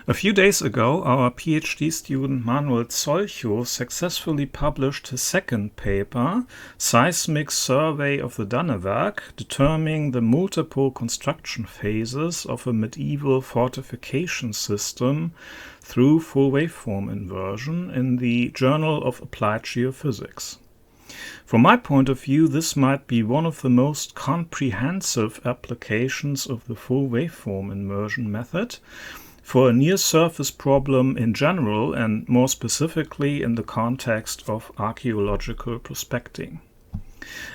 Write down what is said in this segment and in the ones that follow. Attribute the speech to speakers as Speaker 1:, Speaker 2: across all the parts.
Speaker 1: A few days ago, our PhD student Manuel Zolchow successfully published his second paper, Seismic Survey of the Danevirke, determining the multiple construction phases of a medieval fortification system through full waveform inversion in the Journal of Applied Geophysics. From my point of view, this might be one of the most comprehensive applications of the full waveform inversion method for a near-surface problem in general, and more specifically in the context of archaeological prospecting.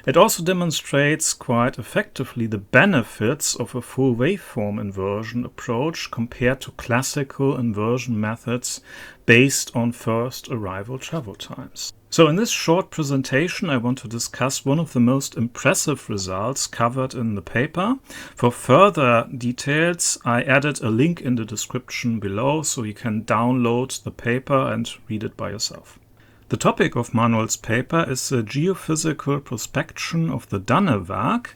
Speaker 1: It also demonstrates quite effectively the benefits of a full waveform inversion approach compared to classical inversion methods based on first arrival travel times. So in this short presentation, I want to discuss one of the most impressive results covered in the paper. For further details, I added a link in the description below so you can download the paper and read it by yourself. The topic of Manuel's paper is the geophysical prospection of the Danevirke,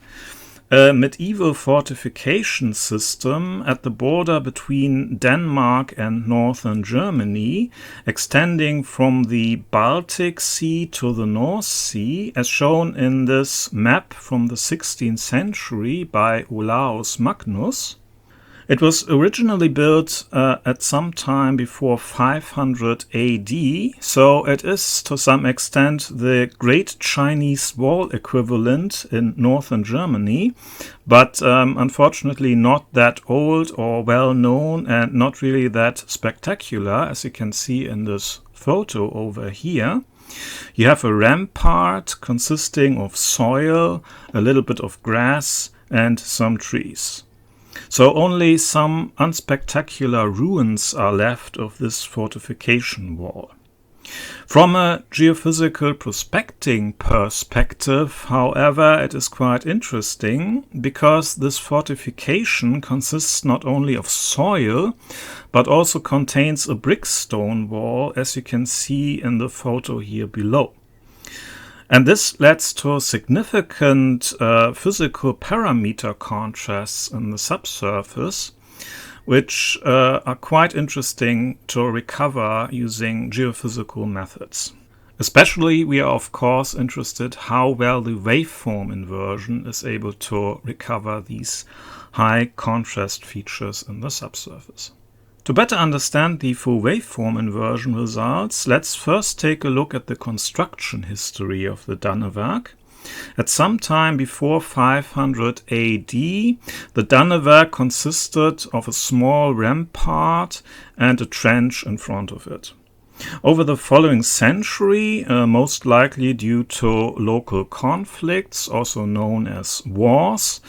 Speaker 1: a medieval fortification system at the border between Denmark and northern Germany, extending from the Baltic Sea to the North Sea, as shown in this map from the 16th century by Olaus Magnus. It was originally built at some time before 500 AD, so it is to some extent the Great Chinese Wall equivalent in northern Germany, but unfortunately not that old or well known and not really that spectacular, as you can see in this photo over here. You have a rampart consisting of soil, a little bit of grass and some trees. So only some unspectacular ruins are left of this fortification wall. From a geophysical prospecting perspective, however, it is quite interesting because this fortification consists not only of soil, but also contains a brickstone wall, as you can see in the photo here below. And this leads to significant physical parameter contrasts in the subsurface, which are quite interesting to recover using geophysical methods. Especially, we are of course interested how well the waveform inversion is able to recover these high contrast features in the subsurface. To better understand the full waveform inversion results, let's first take a look at the construction history of the Danevirke. At some time before 500 AD, the Danevirke consisted of a small rampart and a trench in front of it. Over the following century, most likely due to local conflicts, also known as wars,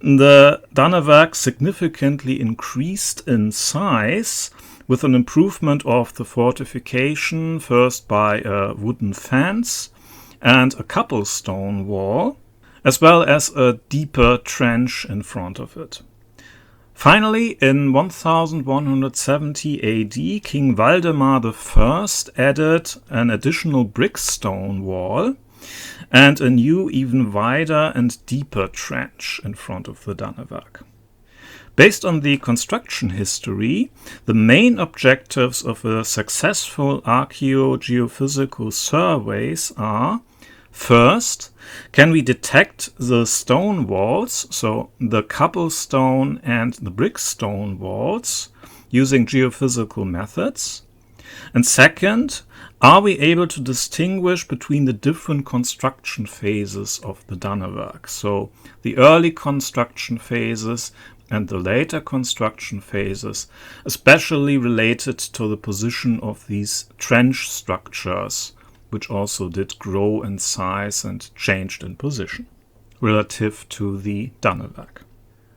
Speaker 1: the Danevirke significantly increased in size with an improvement of the fortification, first by a wooden fence and a cobblestone wall, as well as a deeper trench in front of it. Finally, in 1170 AD, King Waldemar I added an additional brickstone wall and a new, even wider and deeper trench in front of the Danevirke. Based on the construction history, the main objectives of a successful archaeogeophysical surveys are: first, can we detect the stone walls, so the cobblestone and the brickstone walls, using geophysical methods? And second, are we able to distinguish between the different construction phases of the Danevirke? So the early construction phases and the later construction phases, especially related to the position of these trench structures, which also did grow in size and changed in position relative to the Danevirke.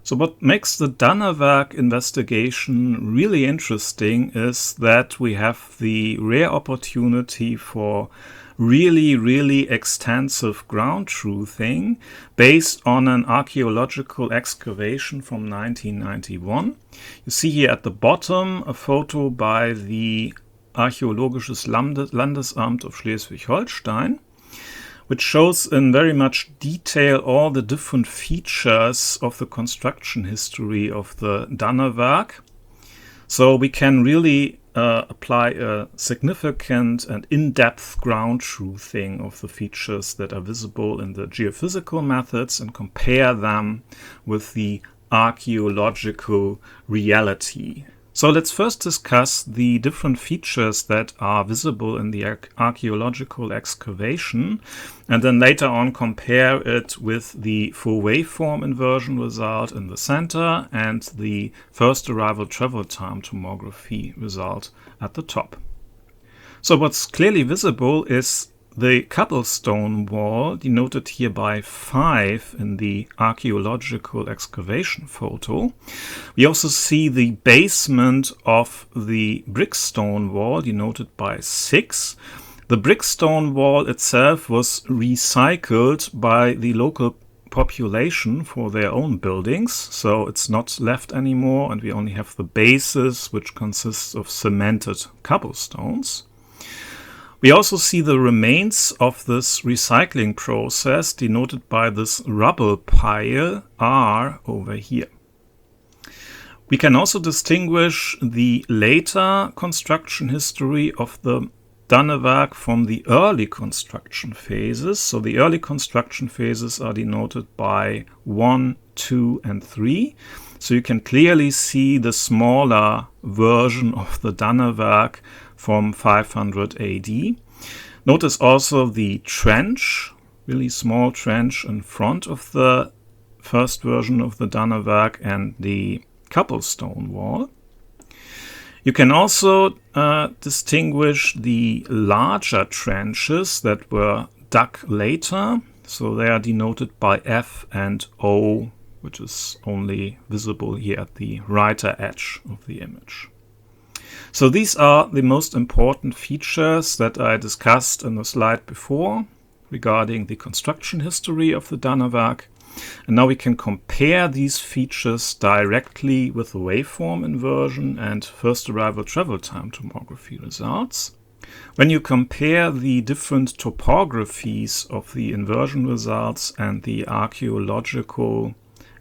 Speaker 1: So what makes the Danevirke investigation really interesting is that we have the rare opportunity for really extensive ground truthing based on an archaeological excavation from 1991. You see here at the bottom a photo by the Archaeologisches Landesamt of Schleswig-Holstein, which shows in very much detail all the different features of the construction history of the Danevirke. So we can really apply a significant and in-depth ground truthing of the features that are visible in the geophysical methods and compare them with the archaeological reality. So let's first discuss the different features that are visible in the archaeological excavation, and then later on compare it with the full waveform inversion result in the center and the first arrival travel time tomography result at the top. So what's clearly visible is the cobblestone wall, denoted here by 5 in the archaeological excavation photo. We also see the basement of the brickstone wall, denoted by 6. The brickstone wall itself was recycled by the local population for their own buildings, so it's not left anymore, and we only have the basis, which consists of cemented cobblestones. We also see the remains of this recycling process, denoted by this rubble pile R over here. We can also distinguish the later construction history of the Danevirke from the early construction phases. So the early construction phases are denoted by 1, 2, and 3. So you can clearly see the smaller version of the Danevirke from 500 AD. Notice also the trench, really small trench in front of the first version of the Danevirke and the cobblestone wall. You can also distinguish the larger trenches that were dug later. So they are denoted by F and O, which is only visible here at the righter edge of the image. So these are the most important features that I discussed in the slide before regarding the construction history of the Danevirke. And now we can compare these features directly with the waveform inversion and first arrival travel time tomography results. When you compare the different topographies of the inversion results and the archaeological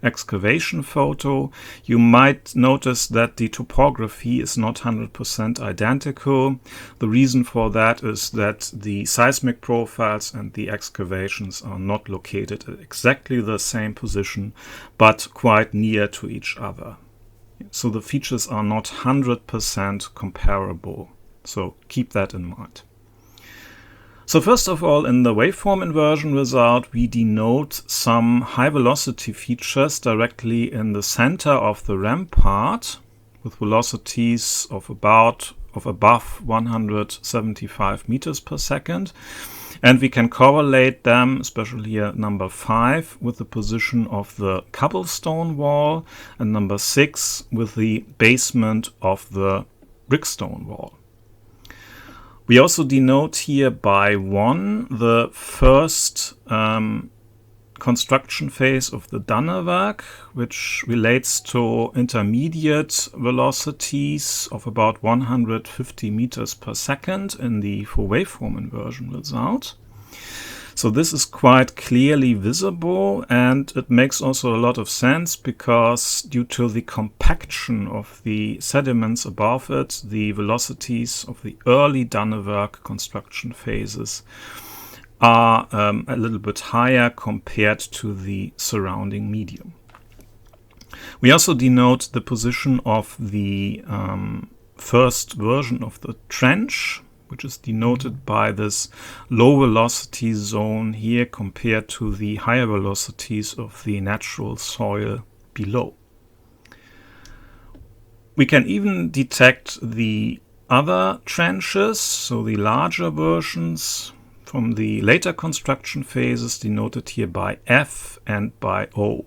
Speaker 1: excavation photo, you might notice that the topography is not 100% identical. The reason for that is that the seismic profiles and the excavations are not located at exactly the same position, but quite near to each other. So the features are not 100% comparable. So keep that in mind. So first of all, in the waveform inversion result, we denote some high velocity features directly in the center of the rampart with velocities of above 175 meters per second. And we can correlate them, especially here number 5, with the position of the cobblestone wall, and number 6 with the basement of the brickstone wall. We also denote here by 1 the first construction phase of the Danevirke, which relates to intermediate velocities of about 150 meters per second in the full waveform inversion result. So this is quite clearly visible, and it makes also a lot of sense because due to the compaction of the sediments above it, the velocities of the early Danevirke construction phases are a little bit higher compared to the surrounding medium. We also denote the position of the first version of the trench, which is denoted by this low velocity zone here compared to the higher velocities of the natural soil below. We can even detect the other trenches, so the larger versions from the later construction phases, denoted here by F and by O.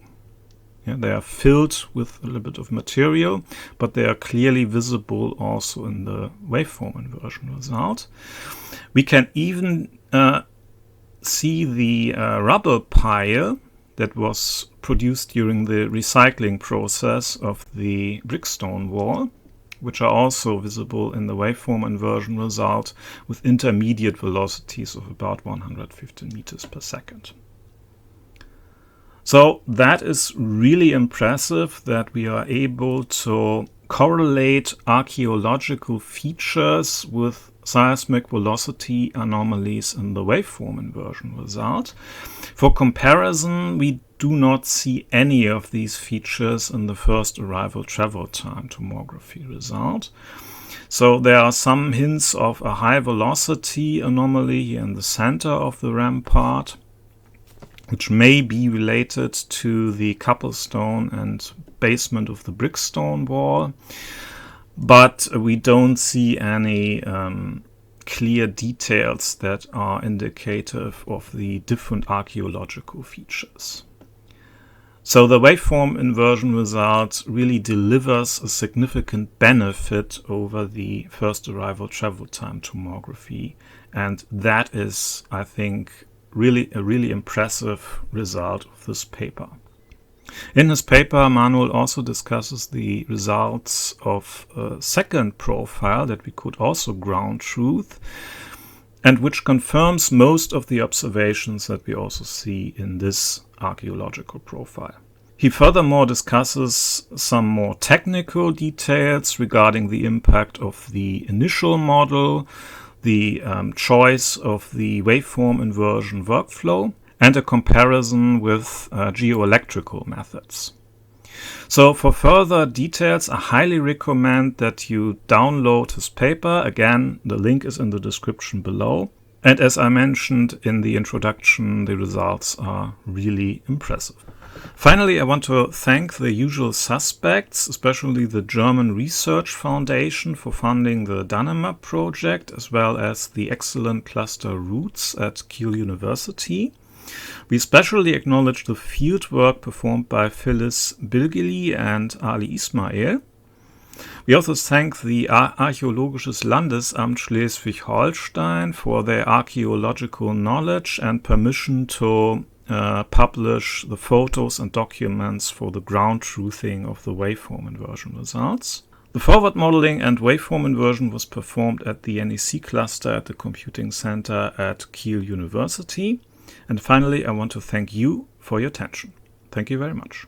Speaker 1: Yeah, they are filled with a little bit of material, but they are clearly visible also in the waveform inversion result. We can even see the rubble pile that was produced during the recycling process of the brickstone wall, which are also visible in the waveform inversion result with intermediate velocities of about 115 meters per second. So that is really impressive that we are able to correlate archaeological features with seismic velocity anomalies in the waveform inversion result. For comparison, we do not see any of these features in the first arrival travel time tomography result. So there are some hints of a high velocity anomaly in the center of the rampart, which may be related to the cobblestone and basement of the brickstone wall, but we don't see any clear details that are indicative of the different archaeological features. So the waveform inversion result really delivers a significant benefit over the first arrival travel time tomography, and that is, I think, a really impressive result of this paper. In his paper, Manuel also discusses the results of a second profile that we could also ground truth, and which confirms most of the observations that we also see in this archaeological profile. He furthermore discusses some more technical details regarding the impact of the initial model, the choice of the waveform inversion workflow, and a comparison with geoelectrical methods. So for further details, I highly recommend that you download his paper. Again, the link is in the description below. And as I mentioned in the introduction, the results are really impressive. Finally, I want to thank the usual suspects, especially the German Research Foundation for funding the Danevirke project, as well as the excellent cluster Roots at Kiel University. We especially acknowledge the fieldwork performed by Phyllis Bilgeli and Ali Ismail. We also thank the Archaeologisches Landesamt Schleswig-Holstein for their archaeological knowledge and permission to publish the photos and documents for the ground truthing of the waveform inversion results. The forward modeling and waveform inversion was performed at the NEC cluster at the Computing Center at Kiel University. And finally, I want to thank you for your attention. Thank you very much.